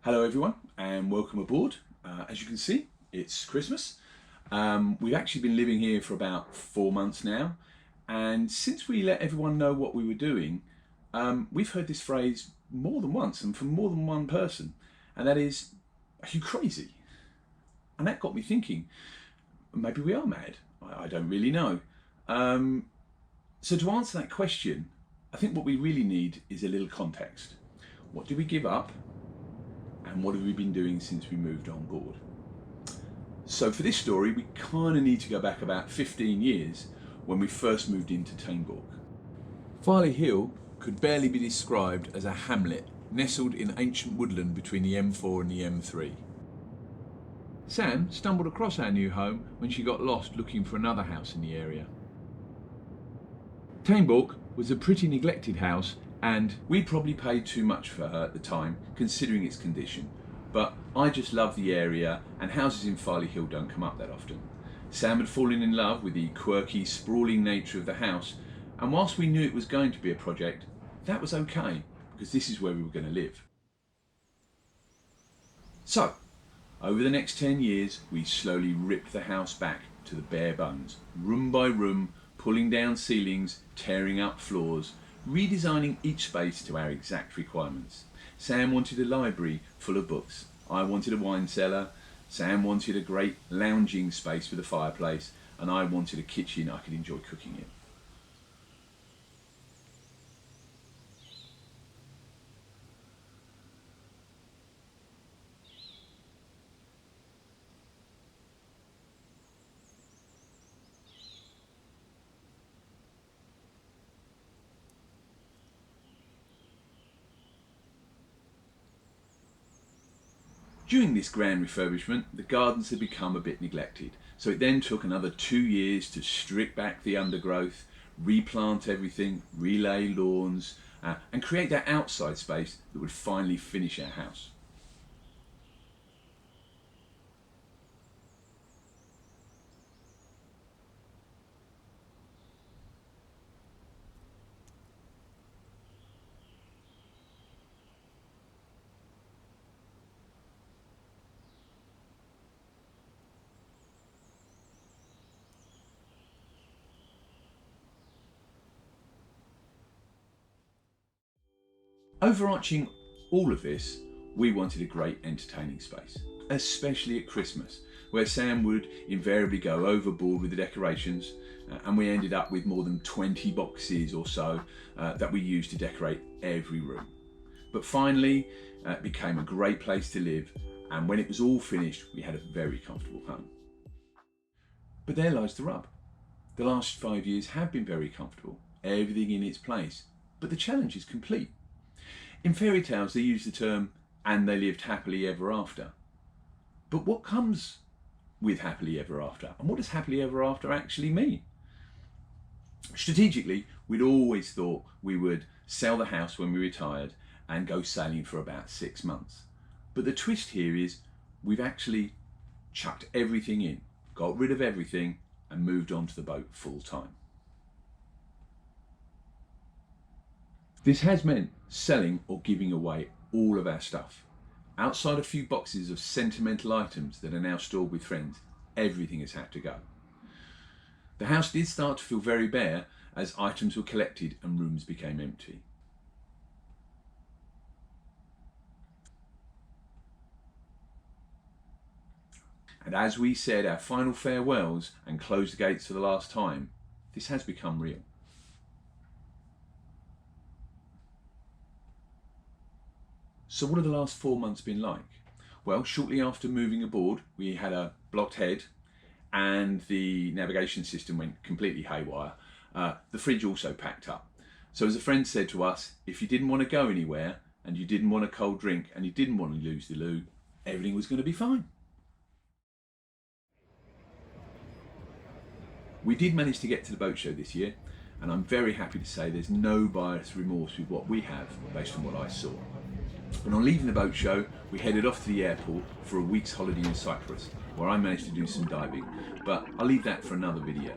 Hello everyone and welcome aboard. As you can see, it's Christmas. We've actually been living here for about 4 months now, and since we let everyone know what we were doing, we've heard this phrase more than once and from more than one person, and that is, "Are you crazy?" And that got me thinking, maybe we are mad. I don't really know. So to answer that question, I think what we really need is a little context. What did we give up? And what have we been doing since we moved on board? So for this story, we kind of need to go back about 15 years when we first moved into Tainborg. Farley Hill could barely be described as a hamlet nestled in ancient woodland between the M4 and the M3. Sam stumbled across our new home when she got lost looking for another house in the area. Tainborg was a pretty neglected house, and we probably paid too much for her at the time, considering its condition. But I just love the area, and houses in Farley Hill don't come up that often. Sam had fallen in love with the quirky, sprawling nature of the house, and whilst we knew it was going to be a project, that was okay, because this is where we were going to live. So, over the next 10 years, we slowly ripped the house back to the bare bones, room by room, pulling down ceilings, tearing up floors, redesigning each space to our exact requirements. Sam wanted a library full of books. I wanted a wine cellar. Sam wanted a great lounging space with a fireplace, and I wanted a kitchen I could enjoy cooking in. During this grand refurbishment, the gardens had become a bit neglected, so it then took another 2 years to strip back the undergrowth, replant everything, relay lawns, and create that outside space that would finally finish our house. Overarching all of this, we wanted a great entertaining space, especially at Christmas, where Sam would invariably go overboard with the decorations, and we ended up with more than 20 boxes or so that we used to decorate every room. But finally, it became a great place to live, and when it was all finished, we had a very comfortable home. But there lies the rub. The last 5 years have been very comfortable, everything in its place, but the challenge is complete. In fairy tales, they use the term, "and they lived happily ever after." But what comes with happily ever after? And what does happily ever after actually mean? Strategically, we'd always thought we would sell the house when we retired and go sailing for about 6 months. But the twist here is we've actually chucked everything in, got rid of everything, and moved onto the boat full time. This has meant selling or giving away all of our stuff. Outside a few boxes of sentimental items that are now stored with friends, everything has had to go. The house did start to feel very bare as items were collected and rooms became empty. And as we said our final farewells and closed the gates for the last time, this has become real. So what have the last 4 months been like? Well, shortly after moving aboard, we had a blocked head and the navigation system went completely haywire. The fridge also packed up. So as a friend said to us, if you didn't want to go anywhere and you didn't want a cold drink and you didn't want to lose the loo, everything was going to be fine. We did manage to get to the boat show this year, and I'm very happy to say there's no buyer's remorse with what we have based on what I saw. And on leaving the boat show, we headed off to the airport for a week's holiday in Cyprus, where I managed to do some diving, but I'll leave that for another video.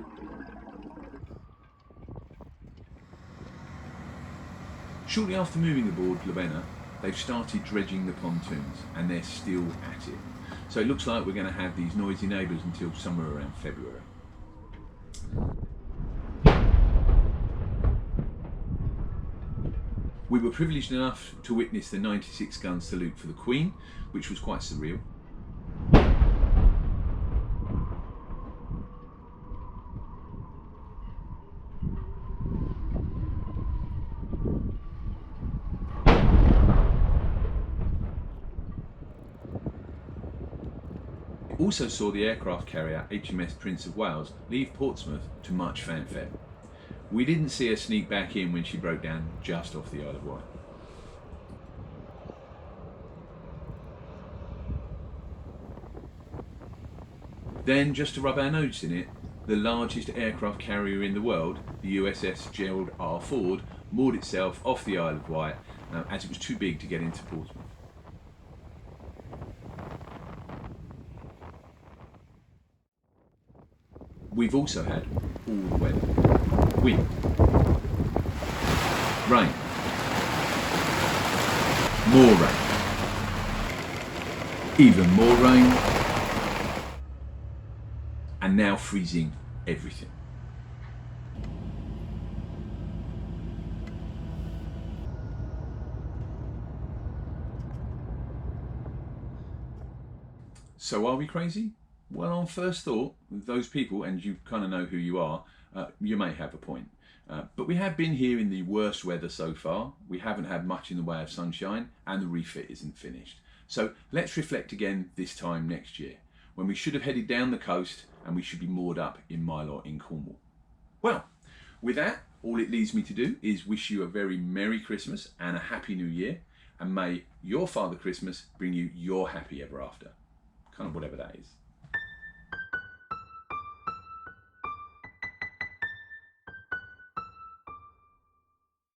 Shortly after moving aboard Lowena, they've started dredging the pontoons and they're still at it. So it looks like we're going to have these noisy neighbours until somewhere around February. We were privileged enough to witness the 96-gun salute for the Queen, which was quite surreal. Also saw the aircraft carrier HMS Prince of Wales leave Portsmouth to much fanfare. We didn't see her sneak back in when she broke down just off the Isle of Wight. Then, just to rub our nose in it, the largest aircraft carrier in the world, the USS Gerald R. Ford, moored itself off the Isle of Wight as it was too big to get into Portsmouth. We've also had all the weather. Wind, rain, more rain, even more rain, and now freezing everything. So are we crazy? Well, on first thought, those people, and you kind of know who you are, you may have a point. But we have been here in the worst weather so far. We haven't had much in the way of sunshine, and the refit isn't finished. So let's reflect again this time next year, when we should have headed down the coast and we should be moored up in Mylor in Cornwall. Well, with that, all it leaves me to do is wish you a very Merry Christmas and a Happy New Year, and may your Father Christmas bring you your happy ever after. Kind of whatever that is.